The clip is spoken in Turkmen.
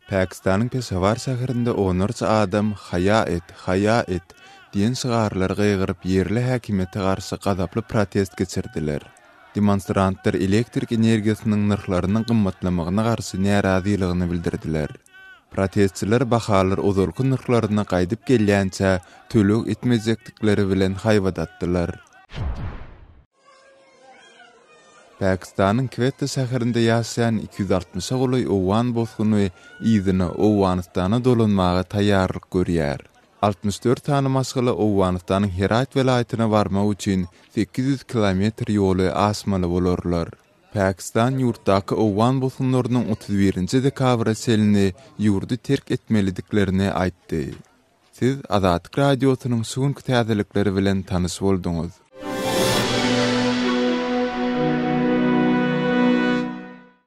Pakistan'ın Peshawar şäherinde onarça adam haya et diýen şygarlar gygryp ýerli häkimete garşy gazaply protest geçirdiler. Demonstrantlar elektrik energiýasynyň narhlarynyň gymmatlamagyna garşy närazylygyny bildirdiler. Protestçiler bahalar ozalky narhlaryna gaýdyp gelýänçä tölek etmejekdikleri bilen haýwadatdylar. Pakistan'ın Quetta şäherinde ýaşaýan 260 goly owan bozguny ýygyny Owganystana dolanmaga taýýarlyk görýär. 64 tany maşgaly Owganystanyň Herat welaýatyna barmak üçin 800 kilometr ýoly asmaly bolarlar. Pakistan ýurtdaky owan bozgunlarynyň 31-nji dekabra selini ýurdy terk etmelidiklerini aýtdy. Siz Azatlyk radiosynyň şuňky täzelikleri bilen tanış boldunuz.